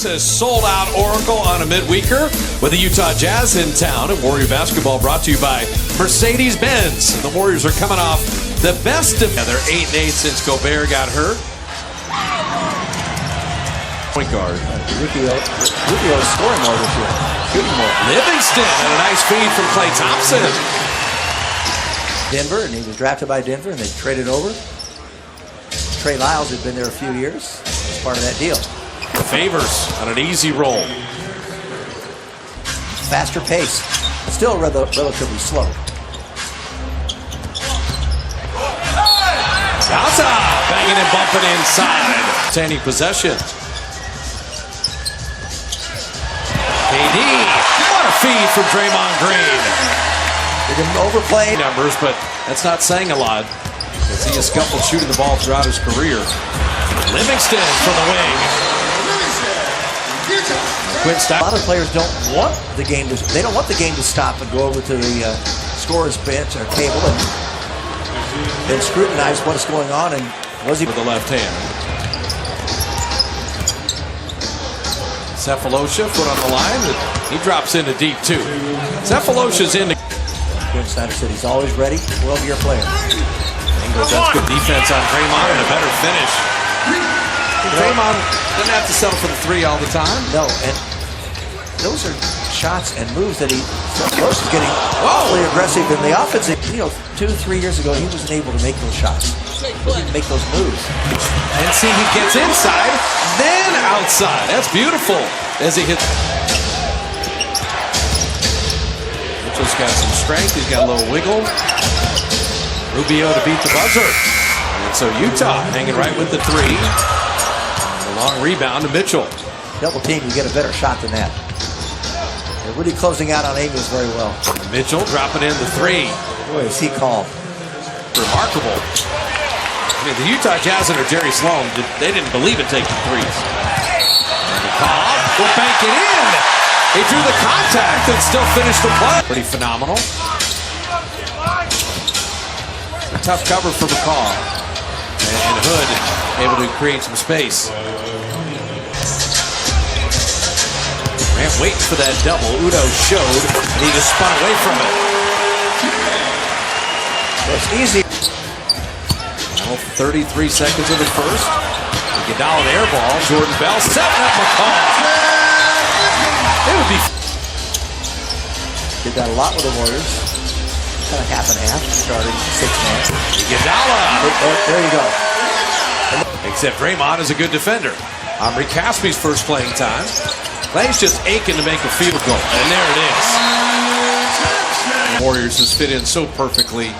has sold out Oracle on a midweeker with the Utah Jazz in town. And Warrior basketball brought to you by Mercedes-Benz. The Warriors are coming off the best of. They're 8-8 since Gobert got hurt. Point guard. Rubio is scoring more this year, shooting more. Livingston and a nice feed from Klay Thompson. Denver, and he was drafted by Denver, and they traded over. Trey Lyles had been there a few years as part of that deal. Favors on an easy roll. Faster pace, still relatively slow. Zaza banging and bumping inside. Standing possession. KD, what a feed from Draymond Green. They're going to overplay Numbers, but that's not saying a lot. As he has scuffled shooting the ball throughout his career. Livingston for the wing. A lot of players don't want the game to. They don't want the game to stop and go over to the scorer's bench or table and scrutinize what's going on. And was he with the left hand? Sefolosha, foot on the line. He drops into deep too. Sefolosha's in. Quinn Snyder said he's always ready. 12-year player. Ingles, that's good defense on Draymond and a better finish. Draymond doesn't have to settle for the three all the time. No, and those are shots and moves that Sefolosha is getting awfully aggressive in the offensive. 2-3 years ago, he wasn't able to make those shots. He didn't make those moves. And see, he gets inside, then outside. That's beautiful as he hits. Mitchell's got some strength. He's got a little wiggle. Rubio to beat the buzzer. And so Utah hanging right with the three. A long rebound to Mitchell. Double team, you get a better shot than that. They're really closing out on Amos very well. Mitchell dropping in the three. Boy, is he calm. Remarkable. The Utah Jazz under Jerry Sloan, they didn't believe in taking threes. And McCall will bank it in. He drew the contact and still finished the play. Pretty phenomenal. A tough cover for McCall. And Hood able to create some space. Man, waiting for that double. Udo showed, and he just spun away from it. It's easy. 33 seconds of the first. Iguodala an air ball. Jordan Bell setting up McCall. It would be. Did that a lot with the Warriors. Kind of half and half, starting 6 man. Iguodala. There you go. Except Draymond is a good defender. Omri Caspi's first playing time. Clay's just aching to make a field goal, and there it is. The Warriors has fit in so perfectly.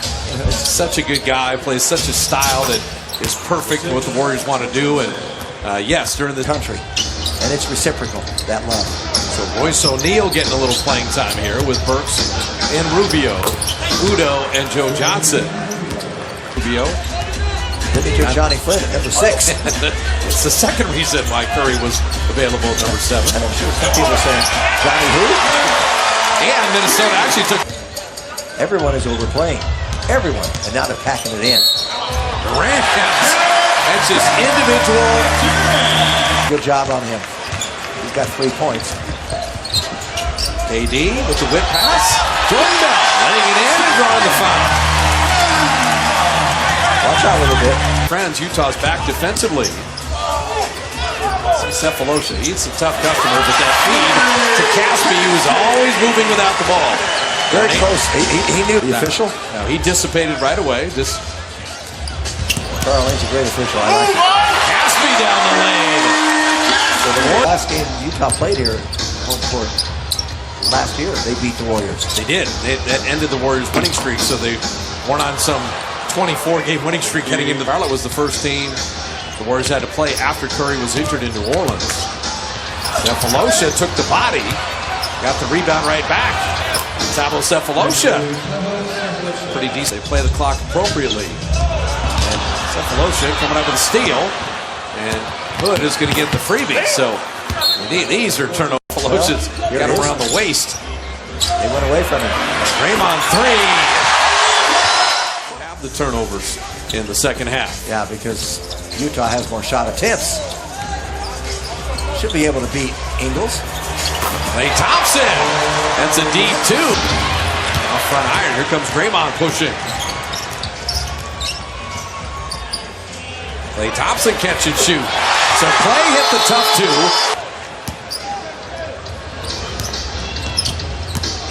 Such a good guy, plays such a style that is perfect for what the Warriors want to do. And yes, during the country, and it's reciprocal, that love. So Royce O'Neal getting a little playing time here with Burks and Rubio, Udo and Joe Johnson. Rubio. Then Johnny Flynn at number 6. It's the second reason why Curry was available at number 7. And I'm sure some people are saying, Johnny who? And Minnesota actually took. Everyone is overplaying. Everyone. And now they're packing it in. Grant, that's just individual. Good job on him. He's got 3 points. KD with the whip pass. Jordan Bell laying it in and drawing the foul. Watch out a little bit. Friends, Utah's back defensively. Sefolosha, he's a tough customer, but that feed to Caspi, who was always moving without the ball. Very close. He knew the official. No, he dissipated right away. Carl Lane's a great official. I like it. Caspi down the lane. So the last game Utah played here, home court, last year, they beat the Warriors. They did. That ended the Warriors' winning streak, so they weren't on some 24-game winning streak heading into Charlotte. Was the first team the Warriors had to play after Curry was injured in New Orleans. Sefolosha took the body, got the rebound right back. Thabo Sefolosha, pretty decent. They play the clock appropriately. And Sefolosha coming up with a steal, and Hood is going to get the freebie. So these are turnovers. Sefolosha's got him around the waist. They went away from him. Draymond 3. Have the turnovers in the second half. Yeah, because Utah has more shot attempts. should be able to beat Ingles. Klay Thompson. That's a deep two. Off front iron. Here comes Draymond pushing. Klay Thompson catch and shoot. So Klay hit the tough two.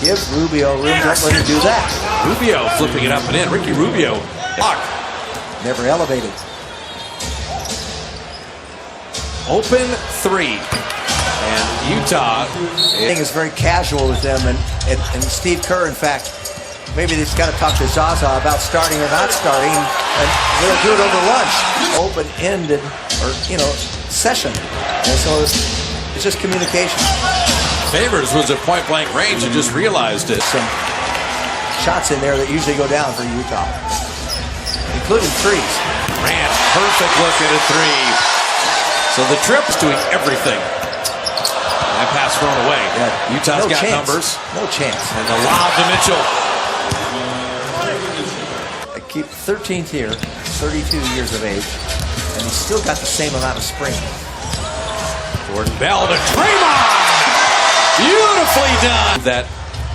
Give Rubio room. Don't let him do that. Rubio flipping it up and in. Ricky Rubio. Block. Never elevated. Open three. And Utah. I think it's very casual with them. And Steve Kerr, in fact, maybe they've got to talk to Zaza about starting or not starting. And they'll do it over lunch. Open-ended, or, session. And so it's just communication. Favors was at point-blank range and just realized it. Some shots in there that usually go down for Utah, including threes. Grant, perfect look at a three. So the trip's doing everything. That pass thrown away. Yeah, Utah's no got chance. numbers. No chance. And the lob to Mitchell. I keep 13th here, 32 years of age, and he's still got the same amount of spring. Jordan Bell to Draymond. Beautifully done. That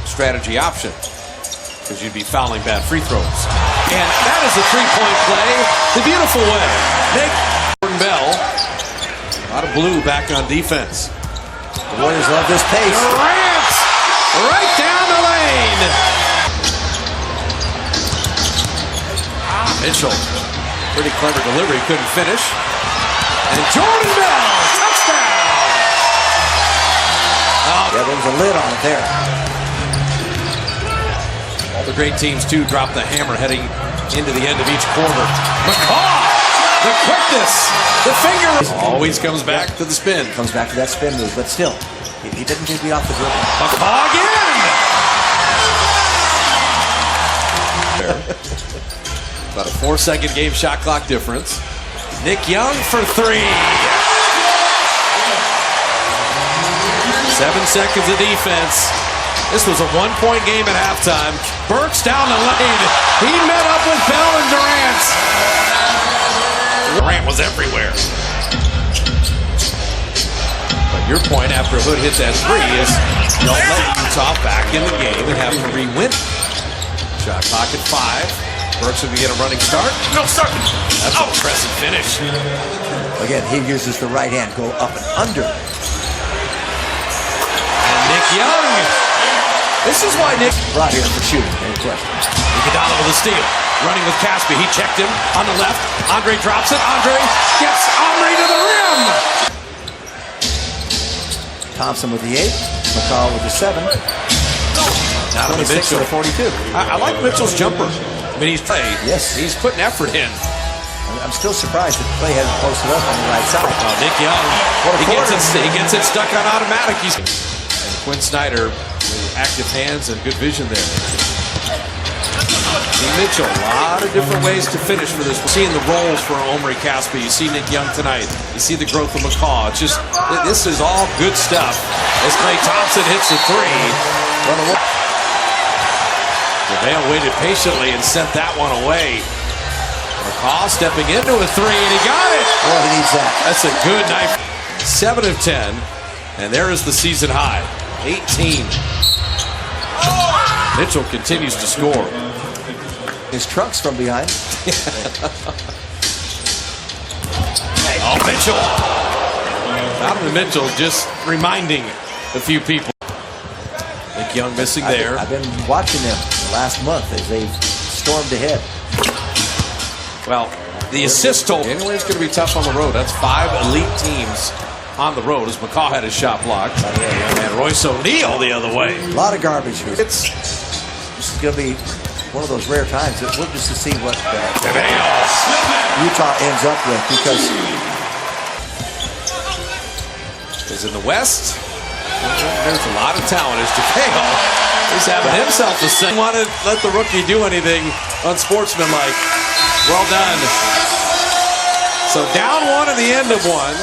strategy option, because you'd be fouling bad free throws. And that is a three-point play the beautiful way. Nick Jordan Bell. A lot of blue back on defense. The Warriors love this pace. Durant right down the lane. Mitchell, pretty clever delivery, couldn't finish. And Jordan Bell, touchdown. Yeah, there was a lid on it there. All the great teams, too, drop the hammer heading into the end of each quarter. McCaw, the quickness, the finger. Always comes back to the spin. Comes back to that spin move, but still, he didn't get me off the dribble. McCaw again. About a 4-second game shot clock difference. Nick Young for three. 7 seconds of defense. This was a 1-point game at halftime. Burks down the lane. He met up with Bell and Durant. Durant was everywhere. But your point after Hood hit that three is don't let Utah back in the game and have to re-win. Shot clock at 5. Burks will get a running start. No start. That's an impressive finish. Again, he uses the right hand, go up and under. Nick Young. This is why Nick brought here for shooting, no question. Iguodala with a steal. Running with Caspi. He checked him on the left. Andre drops it. Andre gets Omri to the rim. Thompson with the 8. McCall with the 7. Now to 26 Mitchell. to 42. I like Mitchell's jumper. I mean, he's putting effort in. I'm still surprised that Klay hasn't posted up on the right side. Oh, Nick Young. He gets it stuck on automatic. Quinn Snyder with active hands and good vision there. See Mitchell, a lot of different ways to finish for this. We're seeing the roles for Omri Caspi. You see Nick Young tonight. You see the growth of McCaw. It's just, this is all good stuff. As Klay Thompson hits the three. JaVale waited patiently and sent that one away. McCaw stepping into a three, and he got it. Boy, he needs that. That's a good night. 7 of 10, and there is the season high. 18. Mitchell continues to score. His trunk's from behind. Oh, Mitchell. Donovan Mitchell just reminding a few people. Nick Young missing there. I've been watching them the last month as they've stormed ahead. Well, the assist total. January's going to be tough on the road. That's 5 elite teams on the road as McCaw had his shot blocked. And Royce O'Neal the other way. A lot of garbage here. This is going to be one of those rare times that we're just to see what Utah ends up with, because in the West, there's a lot of talent. As JaVale is having himself a set. Want to let the rookie do anything unsportsmanlike. Well done. So down 1 at the end of 1.